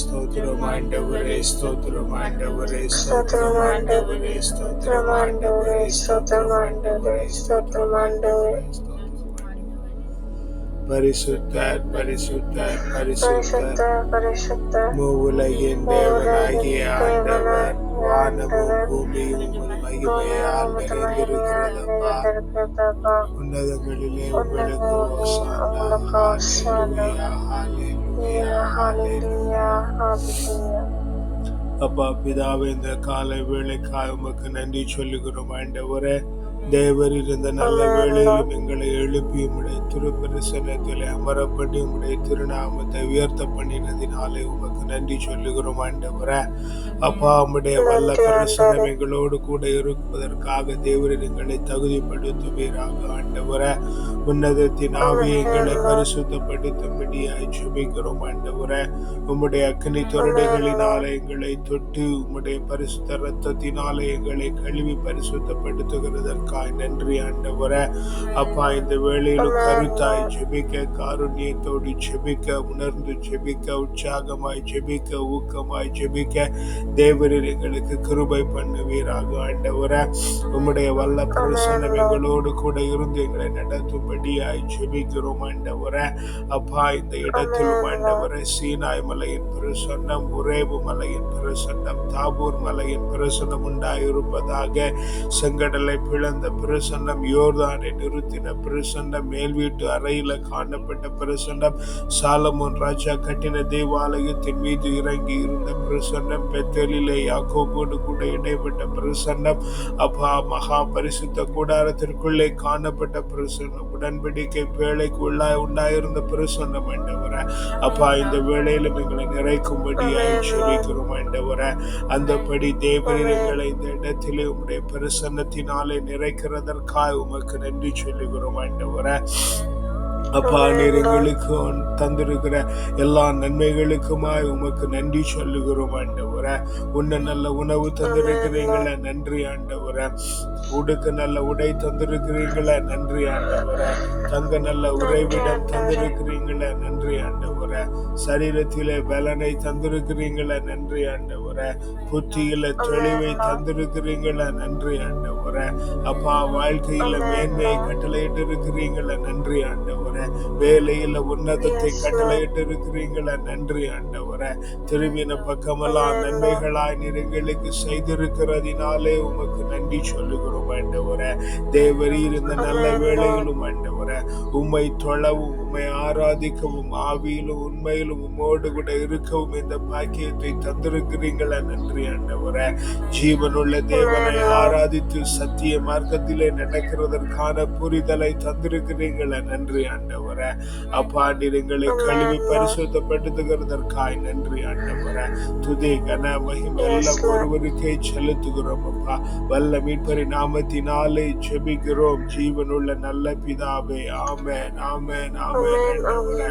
ஸ்தோத்திரம் ஆண்டவரே, ஸ்தோத்திரம் ஆண்டவரே, ஸ்தோத்திரம் ஆண்டவரே, ஸ்தோத்திரம் ஆண்டவரே, ஸ்தோத்திரம் ஆண்டவரே, ஸ்தோத்திரம் ஆண்டவரே. பரிசுத்தர் பரிசுத்தர் பரிசுத்தர் மூவுலகின் தேவனாகிய ஆண்டவர், வானமும் பூமியும் உமது மகிமையால் நிறைந்திருக்கிறதப்பா. உன்னதங்களிலே உங்களுக்கு ஓசானா. ஹல்லேலூயா, ஹல்லேலூயா, ஹல்லேலூயா. அப்பா பிதாவே, இந்த காலை வேளைக்காக உமக்கு நன்றி சொல்லுகிறோம் ஆண்டவரே. தேவர் இருந்த நல்ல வேளையிலும் எங்களை எழுப்பி உம்முடைய திருப்பிரசனத்திலே அமரப்பட்டு உம்முடைய திருநாமத்தை உயர்த்த பண்ணினதினாலே உமக்கு நன்றி சொல்லுகிறோம் ஆண்டவரே. அப்பா, உம்முடைய வல்ல பிரசனம் எங்களோடு கூட இருப்பதற்காக தேவரின் எங்களை தகுதிப்படுத்துவீராக ஆண்டவரே. உன்னதத்தின் ஆவி எங்களை பரிசுத்தப்படுத்தும்படியாய் ஜெபிக்கிறோம் ஆண்டவரே. உம்முடைய அக்கினி தொரடைகளினாலே எங்களை தொட்டு உம்முடைய பரிசுத்த இரத்தத்தினாலே எங்களை கழுவி பரிசுத்தப்படுத்துகிறதற்காக நன்றி ஆண்டவரே. அப்பா, இந்த வேளையிலும் கருத்தாய் ஜெபிக்க, காருண்யத்தோடு ஜெபிக்க, உணர்ந்து ஜெபிக்க, உற்சாகமாய் ஜெபிக்க, ஊக்கமாய் ஜெபிக்க தேவரீர் எங்களுக்கு கிருபை பண்ணுவீராக ஆண்டவரே. உம்முடைய வல்ல பிரசன்னம் எங்களோடு கூட இருந்து எங்களை நடத்தும்படியாய் ஜெபிக்கிறோம் ஆண்டவரே. அப்பா, இந்த இடத்திலும் ஆண்டவரே, சீனாய் மலையின் பிரசன்னம், உரேபு மலையின் பிரசன்னம், தாபூர் மலையின் பிரசன்னம் உண்டாயிருப்பதாக. செங்கடலை பிளந்த பிரசன்னம், யோர்தானை நிறுத்தின பிரசன்னம், மேல் வீட்டு அறையில காணப்பட்ட பிரசன்னம், சாலமோன் ராஜா கட்டின தேவாலயத்தின் மீது இறங்கி இருந்த பிரசன்னம், பெத்தேலிலே யாக்கோபோடு கூட இடைப்பட்ட பிரசன்னம், அப்பா மகா பரிசுத்த கூடாரத்திற்குள்ளே காணப்பட்ட பிரசன்னம், உடன்படிக்கை வேளைக்கு உண்டாயிருந்த பிரசன்னம் ஆண்டவரே. அப்பா, இந்த வேளையிலும் எங்களை நிறைக்கும்படியாய் ஜெபிக்கிறோம் ஆண்டவரே. அந்தபடி தேவரீர் எங்களை இந்த இடத்திலே உம்முடைய பிரசன்னத்தினாலே நிறைக்கிறதற்காக உமக்கு நன்றி சொல்லுகிறோம் ஆண்டவரே. அப்பா, நீர் எங்களுக்கு தந்திருக்கிற எல்லா நன்மைகளுக்குமாய் உமக்கு நன்றி சொல்லுகிறோம் ஆண்டவரே. உன்ன நல்ல உணவு தந்திருக்கிறீங்களே, நன்றி ஆண்டவரே. உடுக்க நல்ல உடை தந்திருக்கிறீங்களே, நன்றி ஆண்டவரே. தங்க நல்ல உறைவிடம் தந்திருக்கிறீங்களே, நன்றி ஆண்டவரே. சரீரத்திலே பலனை தந்திருக்கிறீங்களே, நன்றி ஆண்டவரே. புத்தியில தெளிவை தந்திருக்கிறீங்களே, நன்றி ஆண்டவரே. அப்பா, வாழ்க்கையில மேன்மையை கட்டளையிட்டு இருக்கிறீங்களே, நன்றி ஆண்டவரே. வேலையில உன்னதத்தை கட்டளையிட்டு இருக்கிறீங்களா, நன்றி ஆண்டவரே. திரும்பின பக்கமெல்லாம் நன்மைகளாய் நீர் எங்களுக்கு செய்திருக்கிறதினாலே உமக்கு நன்றி சொல்லுகிறோம் ஆண்டவரே. தேவரீர் இந்த நல்ல வேளையிலும் ஆண்டவரே உம்மை தொழவும், உம்மை ஆராதிக்கவும், ஆவியிலும் உண்மையிலும் உம்மோடு கூட இருக்கவும் இந்த பாக்கியத்தை தந்திருக்கிறீங்களா, நன்றி ஆண்டவரே. ஜீவனுள்ள தேவனை ஆராதித்து சத்திய மார்க்கத்திலே நடக்கிறதற்கான புரிதலை தந்திருக்கிறீங்களா, நன்றி ஆண்டவரே. அப்பா, நீர் எங்களை கழுவி பரிசுத்தப்படுத்துகிறதற்காய் நன்றி ஆண்டவரே. துதி கன மகிமை எல்லாம் ஒருவருக்கே செலுத்துகிறோம் அப்பா. வல்ல மீட்பரி நாமத்தினாலே ஜெபிக்கிறோம் ஜீவனுள்ள நல்ல பிதாவே, ஆமென், ஆமென், ஆமென் ஆண்டவரே.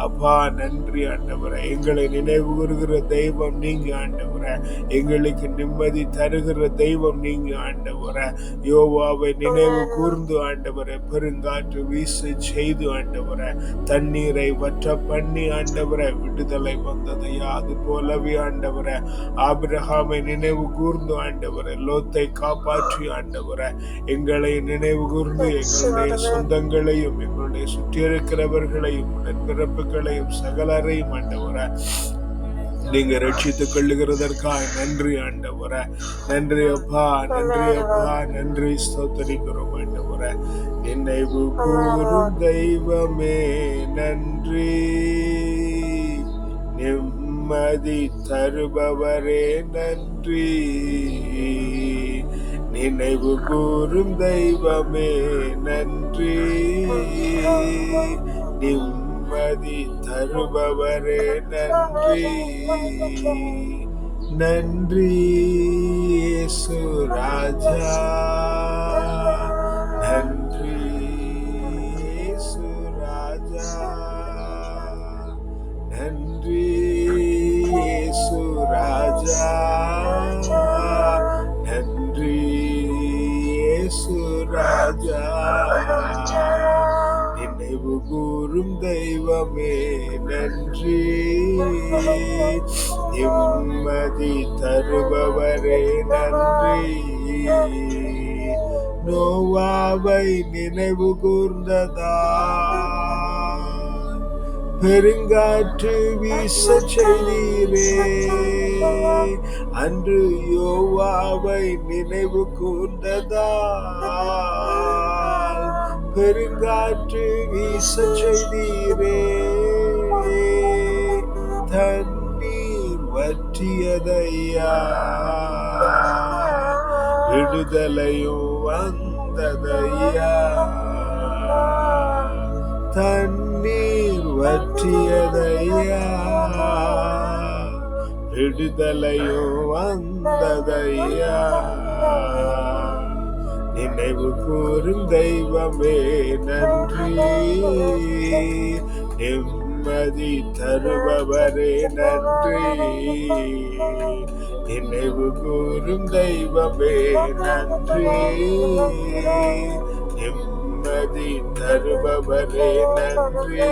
அப்பா, நன்றி ஆண்டவரே. எங்களை நினைவு கூறுகிற தெய்வம் நீங்க ஆண்டவரே. எங்களுக்கு நிம்மதி தருகிற தெய்வம் நீங்க ஆண்டவரே. யோவாவை நினைவு கூர்ந்து ஆண்டவரே, பெருங்காற்று வீசு செய்து ஆண்டவரே, தண்ணீரை வற்ற பண்ணி ஆண்டவரே விடுதலை வந்ததையா, அது போலவே ஆண்டவரே ஆபிரகாமை நினைவு கூர்ந்து ஆண்டவரே லோத்தை காப்பாற்றி ஆண்டவரே எங்களை நினைவு கூர்ந்து எங்களுடைய சொந்தங்களையும் எங்களுடைய சுற்றி இருக்கிறவர்களையும் உடன்பிறப்புகளையும் சகலரையும் ஆண்டவரே நீங்க ரட்சித்துக் கொள்ளுகிறதற்காக நன்றி ஆண்டவரே. நன்றி அப்பா, நன்றி அப்பா, நன்றி. ஸ்தோத்திரிக்கிறோம் ஆண்டவரே. நினைவு கூறும் தெய்வமே நன்றி, நிம்மதி தருபவரே நன்றி. நினைவு கூறும் தெய்வமே நன்றி, நிம்மதி தருபவரே நன்றி. நன்றி இயேசு ராஜா, நன்றி இயேசு ராஜா, நன்றி இயேசு ராஜா, நன்றி இயேசு ராஜா. நினைவு கூறும் தெய்வமே நன்றி, நிம்மதி தருபவரே நன்றி. நோவாவை நினைவு கூர்ந்ததா பெருங்காற்று வீச செய்தீரே, அன்று யோவாவை நினைவு கூர்ந்ததா பெருங்காற்று வீச செய்தீரே, தண்ணீர் வற்றியதையா விடுதலையும் வந்ததையா, தண்ணீர் வற்றியதையா விடுதலையும் வந்ததையா, நினைவு கூறும் தெய்வமே நன்றி. நிம்மதி தருபவரே நன்றி. நினைவு கூறும் தெய்வமே நன்றி. நிம்மதி தருபவரே நன்றி.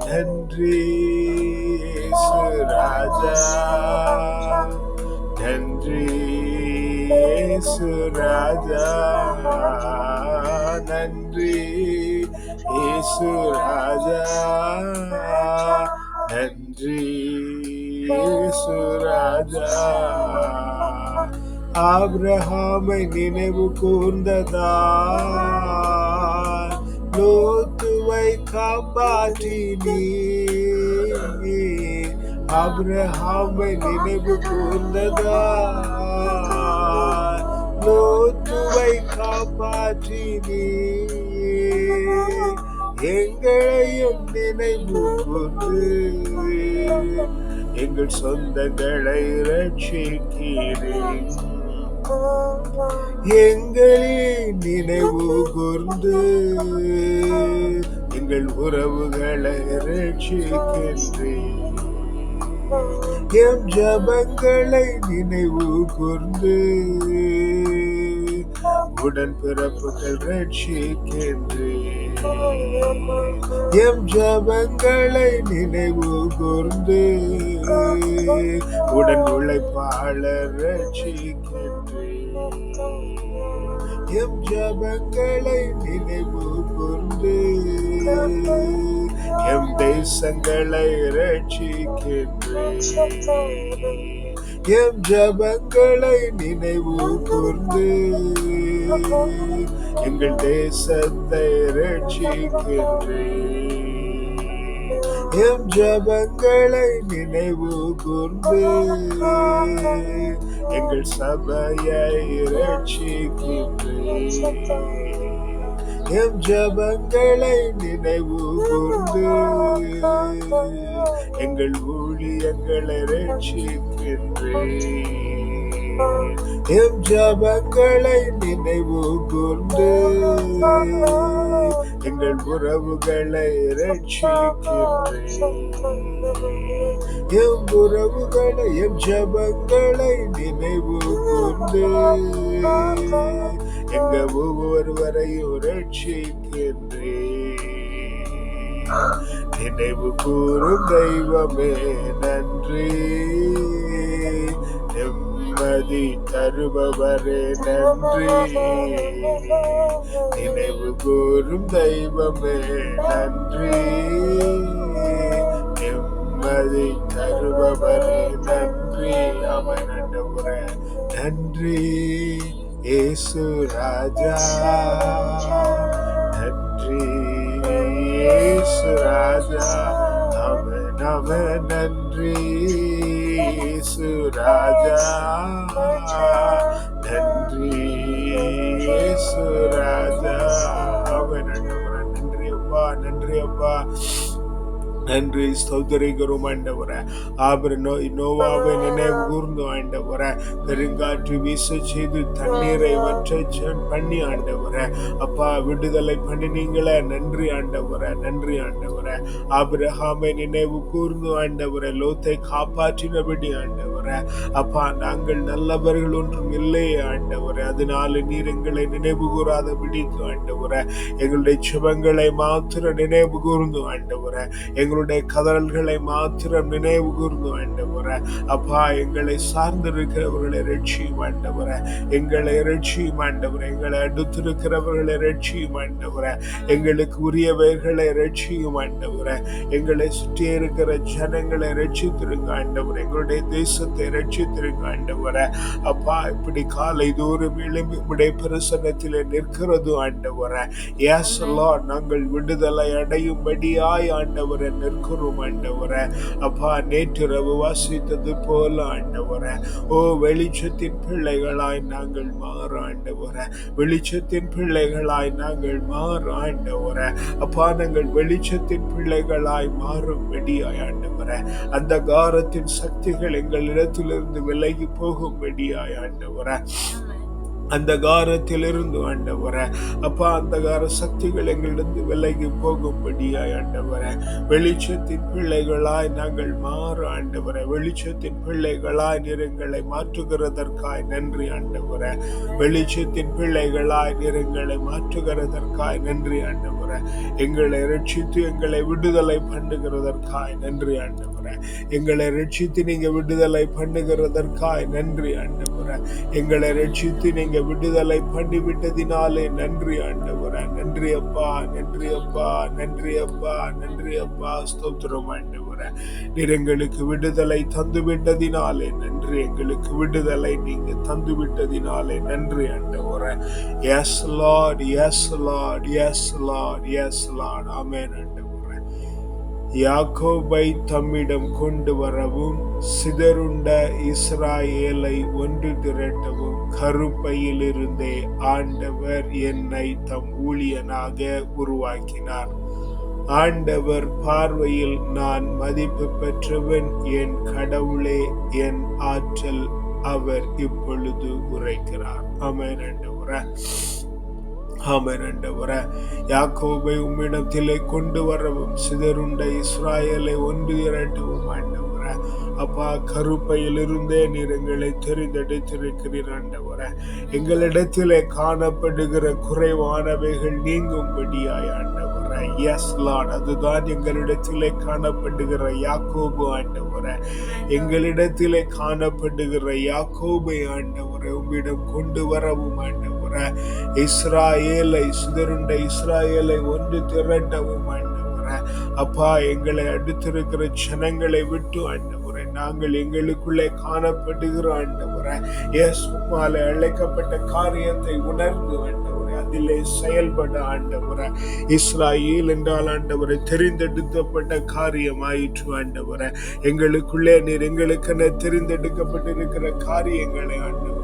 நன்றி இயேசு ராஜா, நன்றி இயேசு ராஜா, நன்றி இயேசு ராஜா, நன்றி இயேசு ராஜா. ஆபிரகாமை நினைவு கூர்ந்ததா லோத்துவை காப்பாற்றினீ, ஆபிரகாமை நினைவு கூர்ந்ததா லோத்துவை காப்பாற்றினீ, எங்களையும் நினைவு கூர்ந்து எங்கள் சொந்தங்களை ரட்சிக்கிறேன், எங்களை நினைவு கூர்ந்து எங்கள் உறவுகளை ரட்சிக்கின்றேன், எம் ஜபங்களை நினைவு கூர்ந்து உடன் பிறப்புகள் ரட்சிக்கின்றேன், எம் ஜபங்களை நினைவு கூர்ந்து உடன் உழைப்பாளர் ரட்சிக்கின்றேன், எம் ஜபங்களை நினைவு கூர்ந்து எம் தேசங்களை ரட்சிக்கின்றேன், எம் ஜபங்களை நினைவு கூர்ந்து எங்கள் தேசத்தை ரட்சிக்கின்றேன், எம் ஜபங்களை நினைவு கூர்ந்து எங்கள் சபையை ரட்சிக்கின்றேன், எம் ஜபங்களை நினைவு கூர்ந்து எங்கள் ஊழியங்களை ரட்சிக்கின்றேன், எம் ஜபங்களை நினைவு கூர்ந்து எங்கள் உறவுகளை ரட்சிக்கின்றேன், எம் உறவுகளை எம் ஜபங்களை நினைவு கூர்ந்து எங்க ஒவ்வொருவரையும் ரட்சிக்கின்றேன், நினைவு கூறும் தெய்வமே நன்றி. நிம்மதி தருபவரே நன்றி. நினைவு கூறும் தெய்வமே நன்றி. நிம்மதி தருபவரே நன்றி. அவன் ஆண்டவரே நன்றி. இயேசு ராஜா நன்றி. இயேசு ராஜா அவன் நன்றி. இயேசு ராஜா நன்றி. இயேசு ராஜா அவன் நன்றி அப்பா, நன்றி அப்பா, நன்றி ஸ்தோத்திரிக்கிறோம் ஆண்டவரே. நோவாவை நினைவு கூர்ந்து ஆண்டவரே, பெருங்காற்று வீச செய்து தண்ணீரை வற்ற பண்ணி ஆண்டவரே அப்பா விடுதலை பண்ணினீங்களே, நன்றி ஆண்டவரே, நன்றி ஆண்டவரே. ஆபிரகாமை நினைவு கூர்ந்து ஆண்டவரே லோத்தை காப்பாற்றினபடி ஆண்டவரே ஆண்டவரே. அப்பா, நாங்கள் நல்லவர்கள் ஒன்றும் இல்லையே ஆண்டவரே, அதனால நீர் எங்களை நினைவு கூறாத பிடிக்கும் ஆண்டவரே. எங்களுடைய சுபங்களை மாத்திரம் நினைவு கூர்ந்து ஆண்டவரே, எங்களுடைய கதறல்களை மாத்திரம் நினைவு கூர்ந்து ஆண்டவரே. அப்பா, எங்களை சார்ந்திருக்கிறவர்களை ரட்சியும் ஆண்டவரே, எங்களை ரட்சியும் ஆண்டவரே, எங்களை அடுத்திருக்கிறவர்களை ரட்சியும் ஆண்டவரே, எங்களுக்கு உரியவர்களை ரட்சியும் ஆண்டவரே, எங்களை சுற்றி இருக்கிற ஜனங்களை ரட்சித்திருங்க ஆண்டவரே, எங்களுடைய தேசத்தை ரட்சித்திருங்க ஆண்டவரே. அப்பா, இப்படி காலை தோறும் எழும்பி உடைய பிரசன்னத்திலே நிற்கிறது ஆண்டவரே. எஸ் லார்ட், நாங்கள் விடுதலை அடையும்படியாய் ஆண்டவரே நிற்கிறோம் ஆண்டவரே. அப்பா, நேற்றிரவு வாசித்தது போல ஆண்டவரே, ஓ வெளிச்சத்தின் பிள்ளைகளாய் நாங்கள் மாற ஆண்டவரே, வெளிச்சத்தின் பிள்ளைகளாய் நாங்கள் மாற ஆண்டவரே. அப்பா, நாங்கள் வெளிச்சத்தின் பிள்ளைகளாய் மாறும்படியாய் ஆண்டவரே, அந்த காரத்தின் சக்திகள் எங்களிடத்திலிருந்து விலகி போகும்படியாய் ஆண்டவரே, அந்த காரத்திலிருந்து ஆண்டவரே. அப்பா, அந்த கார சக்திகள் எங்களிருந்து விலகி போகும்படியாய் ஆண்டவரே, வெளிச்சத்தின் பிள்ளைகளாய் நாங்கள் மாற ஆண்டவரே, வெளிச்சத்தின் பிள்ளைகளாய் நிறங்களை மாற்றுகிறதற்காய் நன்றி ஆண்டவரே, வெளிச்சத்தின் பிள்ளைகளாய் நிறங்களை மாற்றுகிறதற்காய் நன்றி ஆண்டவரே, எங்களை ரட்சித்து எங்களை விடுதலை பண்ணுகிறதற்காய் நன்றி ஆண்டவரே, எங்களை ரட்சித்து நீங்க விடுதலை பண்ணுகிறதற்காய் நன்றி ஆண்டவரே, எங்களை ரட்சித்து நீங்க விடுதலை பண்ணிவிட்டதினாலே நன்றி ஆண்டவரே. நன்றி அப்பா, நன்றி அப்பா, நன்றி அப்பா, நன்றி அப்பா, ஸ்தோத்திரம் ஆண்டவரே. நீர் எங்களுக்கு விடுதலை தந்து விட்டதினாலே நன்றி, எங்களுக்கு விடுதலை நீங்க தந்து விட்டதினாலே நன்றி ஆண்டவரே. Yes lord, yes lord, yes lord, yes lord. Amen ஆண்டவரே. யாக்கோபை தம்மிடம் கொண்டு வரவும், சிதறுண்ட இஸ்ராயேலை ஒன்று திரட்டவும் கருப்பையிலிருந்தே ஆண்டவர் என்னை தம் ஊழியனாக உருவாக்கினார். ஆண்டவர் பார்வையில் நான் மதிப்பு பெற்றவன், என் கடவுளே, என் ஆற்றல், அவர் இப்பொழுது உரைக்கிறார். ஆமென் ஆண்டவரே. ஆமென் ஆண்டவரே. யாக்கோபை உம்மிடத்திலே கொண்டு வரவும், சிதறுண்ட இஸ்ராயேலை ஒன்று திரட்டவும் ஆண்டவரே. அப்பா, கருப்பையிலிருந்தே நீர் எங்களை தெரிந்தெடுத்திருக்கிறீர் ஆண்டவரே. எங்களிடத்திலே காணப்படுகிற குறைவானவைகள் நீங்கும்படியாய் ஆண்டவரே. எஸ் லார்ட், அதுதான் எங்களிடத்திலே காணப்படுகிற யாக்கோபு ஆண்டவரே. எங்களிடத்திலே காணப்படுகிற யாக்கோபை ஆண்டவரே உம்மிடம் கொண்டு வரவும் ஆண்டவரே, இஸ்ராயேலை, சிதறுண்ட இஸ்ராயேலை ஒன்று திரட்டவும் ஆண்டவரே. அப்பா, எங்களை அடுத்திருக்கிற ஜனங்களை விட்டு ஆண்டவரே, நாங்கள் எங்களுக்குள்ளே காணப்படுகிற ஆண்டவரே, எஸ் உம்மாலே அழைக்கப்பட்ட காரியத்தை உணர்ந்து ஆண்டவரே, அதிலே செயல்பட ஆண்டவரே. இஸ்ராயேல் என்றால் ஆண்டவரை தெரிந்தெடுக்கப்பட்ட காரியம் ஆயிற்று ஆண்டவரே. எங்களுக்குள்ளே நீர் எங்களுக்கென தெரிந்தெடுக்கப்பட்டிருக்கிற காரியங்களை ஆண்டவரே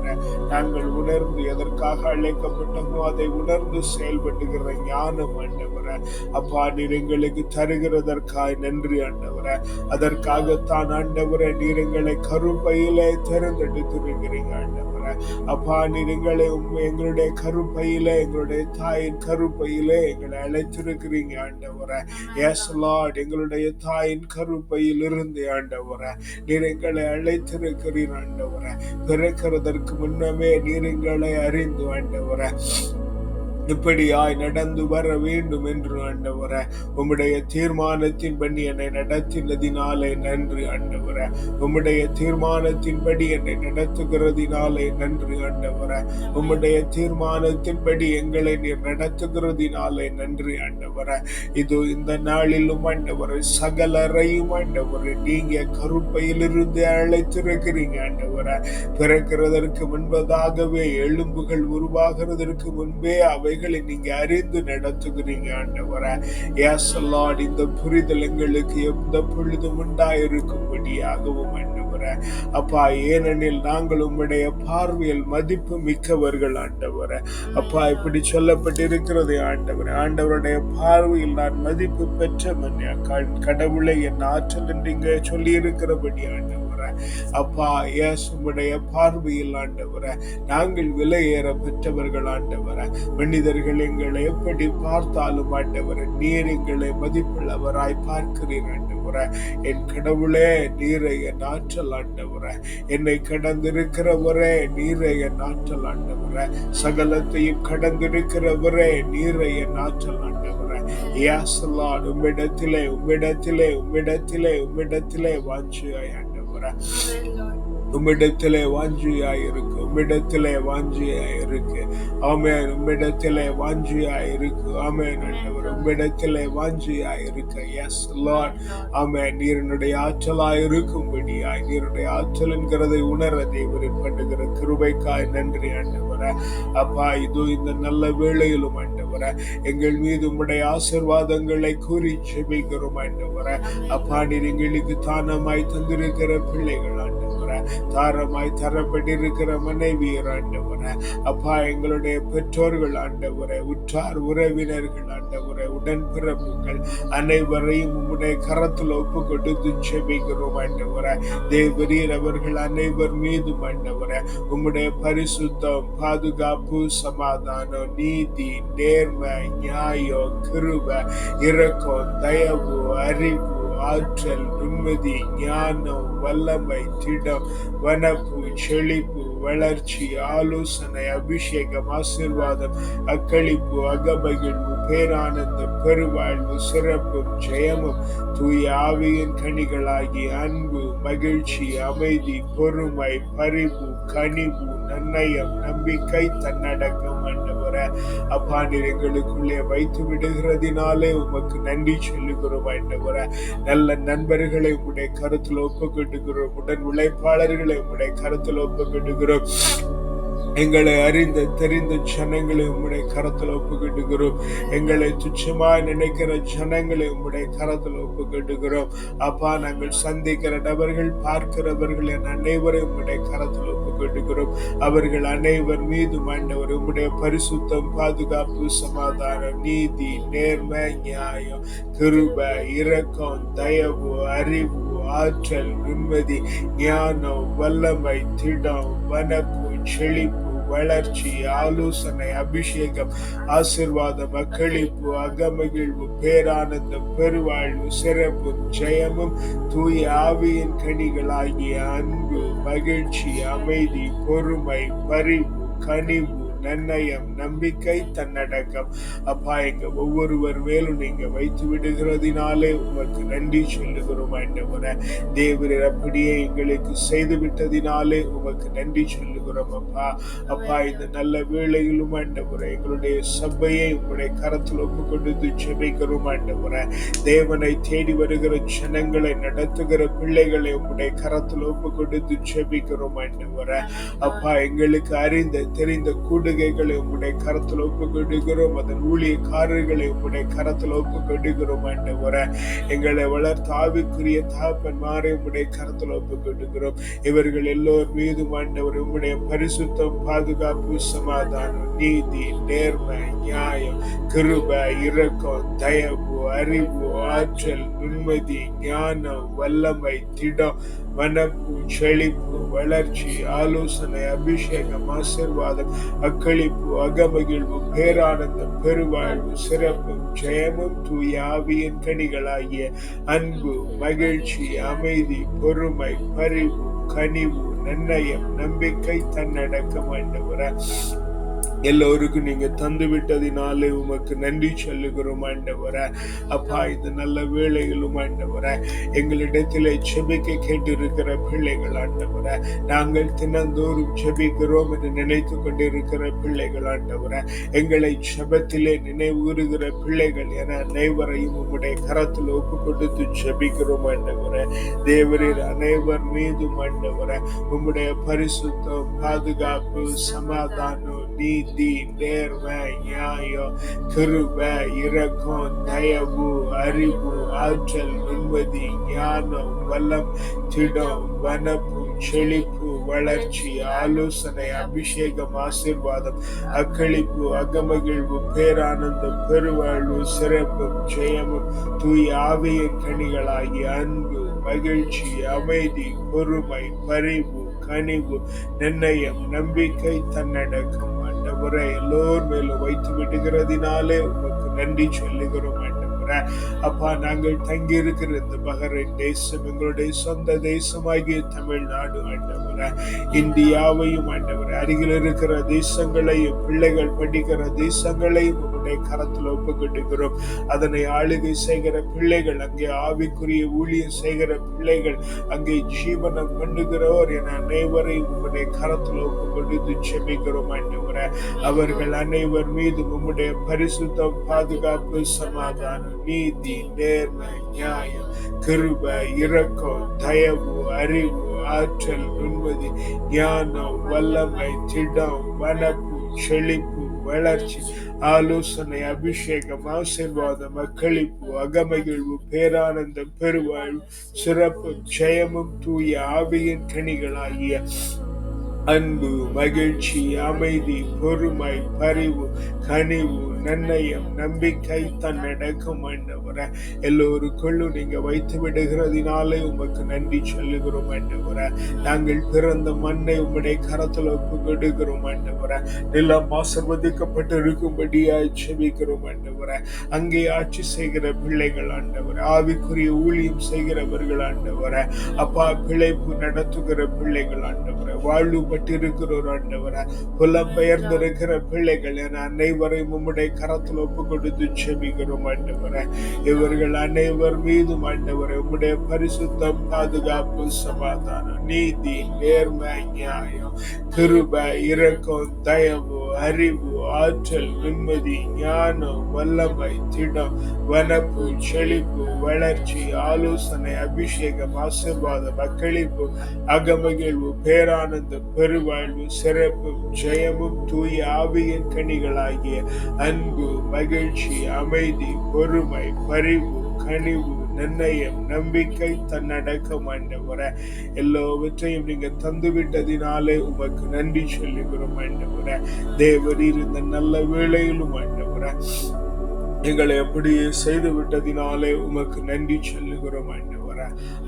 நாங்கள் உணர்ந்து, எதற்காக அழைக்கப்பட்டமோ அதை உணர்ந்து செயல்படுகிற ஞானம் ஆண்டவரே. அப்பா, நீர் எங்களுக்கு தருகிறதற்காய் நன்றி ஆண்டவரே. அதற்காகத்தான் ஆண்டவரே நீர் எங்களை கருப்பையிலே தெரிந்தெடுத்திருக்கிறீங்க ஆண்டவரே. அப்பா, நீர் எங்களுடைய கருப்பையிலே, எங்களுடைய தாயின் கருப்பையிலே எங்களை அழைத்திருக்கிறீங்க ஆண்டவரே. எஸ் லார்ட், எங்களுடைய தாயின் கருப்பையில் இருந்து ஆண்டவரே நீர் எங்களை அழைத்திருக்கிறீர் ஆண்டவரே. பிறக்கிறதற்கு முன்னமே நீர் எங்களை அறிந்து ஆண்டவரே இப்படியாய் நடந்து வர வேண்டும் என்று ஆண்டவரே உம்முடைய தீர்மானத்தின்படி என்னை நடத்தினதினாலே நன்றி ஆண்டவரே. உம்முடைய தீர்மானத்தின்படி என்னை நடத்துகிறதினாலே நன்றி ஆண்டவரே. உம்முடைய தீர்மானத்தின்படி எங்களை நீர் நடத்துகிறதினாலே நன்றி ஆண்டவரே. இது இந்த நாளிலும் ஆண்டவரே சகலரையும் ஆண்டவரே நீங்க கருப்பையிலிருந்து அழைத்திருக்கிறீங்க ஆண்டவரே. பிறக்கிறதற்கு முன்பதாகவே எலும்புகள் உருவாகிறதற்கு முன்பே அவை நீங்க அறிந்து நடத்துகிறீங்க ஆண்டவரே. எஸ் லார்ட், இந்த புரிதல் எங்களுக்கு எந்த பொழுதும் உண்டாயிருக்கும்படியாகவும் ஆண்டவரே. அப்பா, ஏனெனில் நாங்கள் உம்முடைய பார்வையில் மதிப்பு மிக்கவர்கள் ஆண்டவரே. அப்பா, இப்படி சொல்லப்பட்டிருக்கிறது ஆண்டவரே. ஆண்டவருடைய பார்வையில் நான் மதிப்பு பெற்றவன், கடவுளை என் ஆற்றல் என்று இங்க சொல்லி இருக்கிறபடி ஆண்டவரே. அப்பா, இயேசுவுடைய பார்வையில் ஆண்டவரே நாங்கள் விலையேற பெற்றவர்கள் ஆண்டவரே. மனிதர்கள் எங்களை எப்படி பார்த்தாலும் ஆண்டவரே நீர் எங்களை மதிப்புள்ளவராய் பார்க்கிறீர் ஆண்டவரே. ஆண்டவரே. என் கடவுளே, நீரை என் ஆற்றல் ஆண்டவரே. என்னை கடந்திருக்கிறவரே, நீரை என் ஆற்றல் ஆண்டவரே. சகலத்தையும் கடந்திருக்கிறவரே, நீரை என் ஆற்றல் ஆண்டவரே. Yes, Lord, உம்மிடத்திலே வாஞ்சியாய் ஆண்டவரே. உம்மிடத்திலே வாஞ்சியாயிருக்கு, உம்மிடத்திலே வாஞ்சியாயிருக்கு. ஆமென். உம்மிடத்திலே வாஞ்சியாயிருக்கு. ஆமென் ஆண்டவர். உம்மிடத்திலே வாஞ்சியாயிருக்கு. S lord. ஆமென். நீருடைய ஆற்றலாயிருக்கும்படியாய், நீருடைய ஆற்றல் என்கிறதை உணர தேவரின் பண்ணுகிற கிருபைக்காய் நன்றி ஆண்டவரே. அப்பா, இதோ இந்த நல்ல வேளையிலும் ஆண்டவரே, எங்கள் மீது உம்முடைய ஆசீர்வாதங்களை கூறி ஜெபிக்கிறோம் ஆண்டவரே. அப்பா, நீர் எங்களுக்கு தானமாய் தந்திருக்கிற பிள்ளைகள் ஆண்டவரே, தாரமாய் தரப்பட்டிருக்கிற மனைவியர் ஆண்டவரே. அப்பா, எங்களுடைய பெற்றோர்கள் ஆண்டவரே, உற்றார் உறவினர்கள் ஆண்டவரே, உடன்பிறப்புகள் அனைவரையும் உம்முடைய கரத்தில் ஒப்பு கொடுத்து ஜெபிக்கிறோம் ஆண்டவரே. தேவரீர் அவர்கள் அனைவர் மீதும் ஆண்டவரே உம்முடைய பரிசுத்தம், பாதுகாப்பு, சமாதானம், நீதி, நேர்மை, நியாயம், கிருபை, இரக்கம், தயவு, அறிவு, ஆற்றல், நிம்மதி, ஞானம், வல்லமை, திடம், வனப்பு, செழிப்பு, வளர்ச்சி, ஆலோசனை, அபிஷேகம், ஆசீர்வாதம், அக்களிப்பு, அகமகிழ்வு, பேரானந்தம், பெருவாழ்வு, சிறப்பும், ஜெயமும், தூய ஆவியின் கனிகளாகிய அன்பு, மகிழ்ச்சி, அமைதி, பொறுமை, பரிவு, கனிவு, நன்னயம், நம்பிக்கை, தன்னடக்கம் ஆண்டவரே. அப்பா, நீர் எங்களுக்குள்ளே வைத்து விடுகிறதினாலே உமக்கு நன்றி சொல்லுகிறோம் ஆண்டவரே. நல்ல நண்பர்களை உம்முடைய கருத்தில் ஒப்புக்கொடுக்கிறோம். உடன் உழைப்பாளர்களை உம்முடைய கருத்தில் ஒப்புக்கொடுக்கிறோம். எங்களை அறிந்த தெரிந்த ஜனங்களை உம்முடைய கரத்தில் ஒப்புக்கொடுக்கிறோம். எங்களை துச்சமாய் நினைக்கிற ஜனங்களை உம்முடைய கரத்தில் ஒப்புக்கொடுக்கிறோம். அப்பா, நாங்கள் சந்திக்கிற நபர்கள், பார்க்கிறவர்கள் என் அனைவரை உம்முடைய கரத்தில் ஒப்புக்கொடுக்கிறோம். அவர்கள் அனைவர் மீது ஆண்டவர் உம்முடைய பரிசுத்தம், பாதுகாப்பு, சமாதானம், நீதி, நேர்மை, நியாயம், கிருபை, இரக்கம், தயவு, அறிவு, ஆற்றல், நிம்மதி, ஞானம், வல்லமை, திடம், வனப்பு, செழிப்பு, வளர்ச்சி, ஆலோசனை, அபிஷேகம், ஆசீர்வாதம், அக்களிப்பு, அகமகிழ்வு, பேரானந்தம், பெருவாழ்வு, சிறப்பும், ஜெயமும், தூய ஆவியின் கனிகளாகிய அன்பு, மகிழ்ச்சி, அமைதி, பொறுமை, பரிவு, கனிவு, நன்னயம், நம்பிக்கை, தன்னடக்கம். அப்பா, எங்க ஒவ்வொருவர் மேலும் நீங்க வைத்து விடுகிறதினாலே உமக்கு நன்றி சொல்லுகிறோம் ஆண்டவரே. தேவரீர் அப்படியே எங்களுக்கு செய்து விட்டதினாலே உமக்கு நன்றி சொல்லுகிறோம் அப்பா. அப்பா, இந்த நல்ல வேளையிலும் ஆண்டவரே எங்களுடைய சபையை உங்களுடைய கரத்தில் ஒப்பு கொடுத்து ஜெபிக்கிறோம் ஆண்டவரே. தேவனை தேடி வருகிற ஜனங்களை நடத்துகிற பிள்ளைகளை உங்களுடைய கரத்தில் ஒப்பு கொடுத்து ஜெபிக்கிறோம் ஆண்டவரே. அப்பா, எங்களுக்கு அறிந்த தெரிந்த கூடுகைகளை உங்களுடைய கரத்தில் ஒப்பு கொடுக்கிறோம். அதன் ஊழியக்காரர்களை உங்களுடைய கரத்தில் ஒப்பு கொடுக்கிறோம் ஆண்டவரே. எங்களை வளர்த்த ஆவிக்குரிய தகப்பன்மாரை உங்களுடைய கரத்தில் ஒப்பு கொடுக்கிறோம். இவர்கள் எல்லோர் மீதும் ஆண்டவர் உங்களுடைய பரிசுத்தம், பாதுகாப்பு, சமாதானம், நீதி, நேர்மை, நியாயம், கிருபை, இரக்கம், தயவு, அறிவு, ஆற்றல், நிம்மதி, ஞானம், வல்லமை, திடம், வனப்பு, செழிப்பு, வளர்ச்சி, ஆலோசனை, அபிஷேகம், ஆசீர்வாதம், அக்களிப்பு, அகமகிழ்வு, பேரானந்தம், பெருவாழ்வு, சிறப்பும், ஜெயமும், தூய ஆவியின் கனிகளாகிய அன்பு, மகிழ்ச்சி, அமைதி, பொறுமை, பரிவு, கனிவு, நன்னயம், நம்பிக்கை, தன்னடக்கம் ஆண்டவரே. எல்லோருக்கும் நீங்க தந்து விட்டதினாலே உமக்கு நன்றி சொல்லுகிறோம் ஆண்டவரே. அப்பா, இந்த நல்ல வேளையிலும் ஆண்டவரே எங்களிடத்திலே ஜெபிக்க கேட்டிருக்கிற பிள்ளைகள் ஆண்டவரே, நாங்கள் தினந்தோறும் ஜெபிக்கிறோம் என்று நினைத்து கொண்டிருக்கிற பிள்ளைகள் ஆண்டவரே, எங்களை ஜெபத்திலே நினைவுறுகிற பிள்ளைகள் என அனைவரையும் உம்முடைய கரத்தில் ஒப்பு கொடுத்து ஜெபிக்கிறோம் ஆண்டவரே. தேவரீர் அனைவர் மீதும் ஆண்டவரே உம்முடைய பரிசுத்தம், பாதுகாப்பு, சமாதானம், நீதி, நேர்மை, நியாயம், கிருபை, இரக்கம், தயவு, அறிவு, ஆற்றல், நிம்மதி, ஞானம், வல்லம், திடம், வனப்பு, செழிப்பு, வளர்ச்சி, ஆலோசனை, அபிஷேகம், ஆசீர்வாதம், அக்களிப்பு, அகமகிழ்வு, பேரானந்தம், பெருவாழ்வு, சிறப்பும், ஜெயமும், தூய ஆவியின் கனிகளாகிய அன்பு, மகிழ்ச்சி, அமைதி, பொறுமை, பரிவு, கனிவு, நன்னயம், நம்பிக்கை, தன்னடக்கம் ஆண்டவரே எல்லோர் மேலும் வைத்து விடுகிறதினாலே உமக்கு நன்றி சொல்லுகிறோம் ஆண்டவரே. ஆண்டவரே. அப்பா, நாங்கள் தங்கி இருக்கிற இந்த பஹரைன் தேசம் எங்களுடைய சொந்த தேசமாகிய தமிழ்நாடு ஆண்டவரே, இந்தியாவையும் ஆண்டவரே, அருகில் இருக்கிற தேசங்களையும் பிள்ளைகள் படிக்கிற தேசங்களையும் உங்களுடைய கரத்தில் ஒப்புக்கொடுக்கிறோம். அதனை ஆளுகை செய்கிற பிள்ளைகள், அங்கே ஆவிக்குரிய ஊழியம் செய்கிற பிள்ளைகள், அங்கே ஜீவனம் பண்ணுகிறோர் என அனைவரையும் உங்களுடைய கரத்தில் ஒப்புக்கொடுத்து செபிக்கிறோம் ஆண்டவரே. அவர்கள் அனைவர் மீது உம்முடைய பரிசுத்தம், பாதுகாப்பு, சமாதானம், நீதி, நேர்மை, நியாயம், கிருபை, இரக்கம், தயவு, அறிவு, ஆற்றல், உண்மதி, ஞானம், வல்லமை, திடம், வனப்பு, செழிப்பு, வளர்ச்சி, ஆலோசனை, அபிஷேகம், ஆசீர்வாதம், அக்களிப்பு, அகமகிழ்வு, பேரானந்தம், பெருவாழ்வு, சிறப்பு, ஜெயமும் தூய ஆவியின் கனிகளாகிய அன்பு, மகிழ்ச்சி, அமைதி, பொறுமை, பரிவு, கனிவு, நன்னயம், நம்பிக்கை, தன்னடக்கம் ஆண்டவரே, எல்லோருக்குள்ளும் நீங்க வைத்து விடுகிறதினாலே உமக்கு நன்றி சொல்லுகிறோம் ஆண்டவரே. நாங்கள் பிறந்த மண்ணை உம்முடைய கரத்தில் ஒப்பு கொடுக்கிறோம் ஆண்டவரே. நிலம் ஆசீர்வதிக்கப்பட்டு இருக்கும்படியாய் செபிக்கிறோம் ஆண்டவரே. அங்கே ஆட்சி செய்கிற பிள்ளைகள் ஆண்டவரே, ஆவிக்குரிய ஊழியம் செய்கிறவர்கள் ஆண்டவரே, அப்பா, பிழைப்பு நடத்துகிற பிள்ளைகள் ஆண்டவரே, வாழ்வு இருக்கிறோர் ஆண்டவரே, புலம்பெயர்ந்திருக்கிற பிள்ளைகள் என அனைவரையும் உம்முடைய கரத்தில் ஒப்பு கொடுத்து செபிக்கிறோம் ஆண்டவரே. இவர்கள் அனைவர் மீதும் ஆண்டவரே உம்முடைய பரிசுத்தம், பாதுகாப்பு, சமாதானம், நீதி, நேர்மை, நியாயம், கிருபை, இரக்கம், தயவு, அறிவு, ஆற்றல், நிம்மதி, ஞானம், வல்லமை, திடம், வனப்பு, செழிப்பு, வளர்ச்சி, ஆலோசனை, அபிஷேகம், ஆசீர்வாதம், அக்களிப்பு, அகமகிழ்வு, பேரானந்தம், பெருவாழ்வு, சிறப்பும், ஜெயமும் தூய ஆவியின் கனிகளாகிய அன்பு, மகிழ்ச்சி, அமைதி, பொறுமை, பரிவு, கனிவு, நன்னயம், நம்பிக்கை, தன்னடக்கம் ஆண்டவரே, எல்லாவற்றையும் நீங்க தந்துவிட்டதினாலே உமக்கு நன்றி சொல்லுகிறோம் ஆண்டவரே. தேவரீர் இந்த நல்ல வேளையிலும் ஆண்டவரே எங்களை அப்படியே செய்து விட்டதினாலே உமக்கு நன்றி சொல்லுகிறோம் ஆண்டவரே.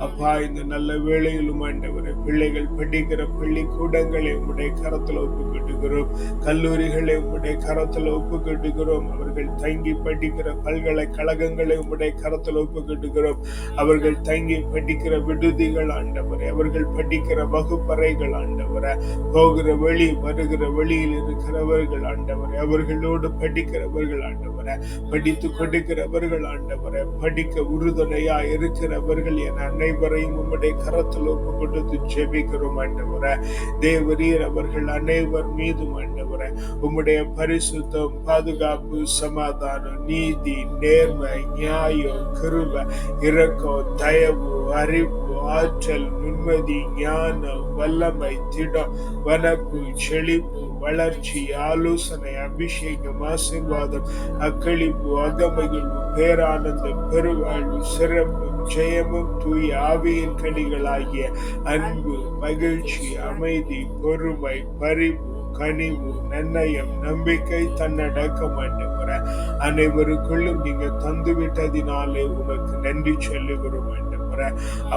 அப்பா, இந்த நல்ல வேளையிலும் ஆண்டவரே பிள்ளைகள் படிக்கிற பள்ளிக்கூடங்களை உம்முடைய கரத்தில் ஒப்புக்கொடுக்கிறோம். கல்லூரிகளை உம்முடைய கரத்தில் ஒப்புக்கொடுக்கிறோம். அவர்கள் தங்கி படிக்கிற பல்கலைக்கழகங்களை உம்முடைய கரத்தில் ஒப்புக்கொடுக்கிறோம். அவர்கள் தங்கி படிக்கிற விடுதிகள் ஆண்டவரே, அவர்கள் படிக்கிற வகுப்பறைகள் ஆண்டவரே, போகிற வழி வருகிற வழியில் இருக்கிறவர்கள் ஆண்டவரே, அவர்களோடு படிக்கிறவர்கள் ஆண்டவரே, படித்து கொடுக்கிறவர்கள் ஆண்டவரே, படிக்க உறுதுணையா இருக்கிறவர்கள் என அனைவரையும் உம்முடைய கரத்தில் ஒப்பு கொடுத்து ஜெபிக்கிறோம் ஆண்டவரே. தேவரீர் அவர்கள் அனைவர் மீதும் ஆண்டவரே உம்முடைய பரிசுத்தம், பாதுகாப்பு, சமாதானம், நீதி, நேர்மை, நியாயம், கிருபை, இரக்கம், தயவு, அறிவு, ஆற்றல், நிம்மதி, ஞானம், வல்லமை, திடம், வனப்பு, செழிப்பு, வளர்ச்சி, ஆலோசனை, அபிஷேகம், ஆசீர்வாதம், அக்களிப்பு, அகமகிழ்வு, பேரானந்தம், பெருவாழ்வு, சிறப்பு, ஜெயமும் தூய ஆவியின் கனிகளாகிய அன்பு, மகிழ்ச்சி, அமைதி, பொறுமை, பரிவு, கனிவு, நன்னயம், நம்பிக்கை, தன்னடக்கம் ஆண்டவரே, அனைவருக்குள்ளும் நீங்க தந்துவிட்டதினாலே உமக்கு நன்றி சொல்லுகிறோம் ஆண்டவரே.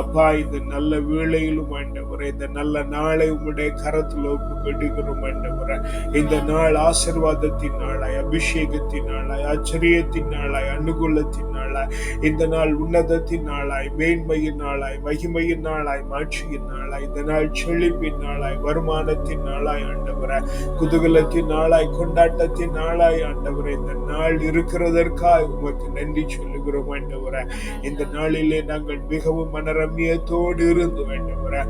அப்பா, இந்த நல்ல வேளையிலும் ஆண்டவரே, இந்த நல்ல நாளை உம்முடைய கரத்தில் ஒப்பு கொடுக்கிறோம் ஆண்டவரே. இந்த நாள் ஆசீர்வாதத்தின் நாளாய், அபிஷேகத்தின் நாளாய், ஆச்சரியத்தின் நாளாய், அனுகூலத்தின் நாளாய், இந்த நாள் உன்னதத்தின் நாளாய், மேன்மையின் நாளாய், மகிமையின் நாளாய், மாட்சியின் நாளாய், இந்த நாள் செழிப்பின் நாளாய், வருமானத்தின் நாளாய் ஆண்டவரே, குதூகலத்தின் நாளாய், கொண்டாட்டத்தின் நாளாய் ஆண்டவரே. இந்த நாள் இருக்கிறதற்காக உமக்கு நன்றி சொல்லுகிறோம் ஆண்டவரே. இந்த நாளிலே நாங்கள் மிகவும் மனரம்யத்தோடு இருந்து ஆண்டவரே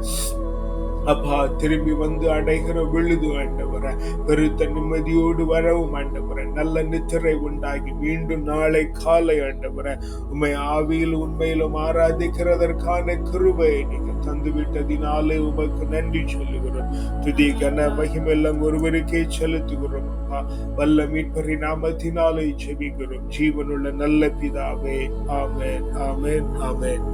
அப்பா, திரும்பி வந்து அடைகிற விழுது ஆண்டவரே, பெருத்த நிம்மதியோடு வரவும் ஆண்டவரே, நல்ல நித்திரை உண்டாகி மீண்டும் நாளை காலை ஆண்டவரே உம்மை ஆவியில் உண்மையிலும் ஆராதிக்கிறதற்கான கிருபையை நீங்க தந்துவிட்டதினாலே உமக்கு நன்றி சொல்லுகிறோம். துதி, கன, மகிமெல்லாம் ஒருவருக்கே செலுத்துகிறோம். அப்பா, வல்ல மீட்பரின் நாமத்தினாலே ஜெபிக்கிறோம் ஜீவனுள்ள நல்ல பிதாவே. ஆமென், ஆமென், ஆமென்.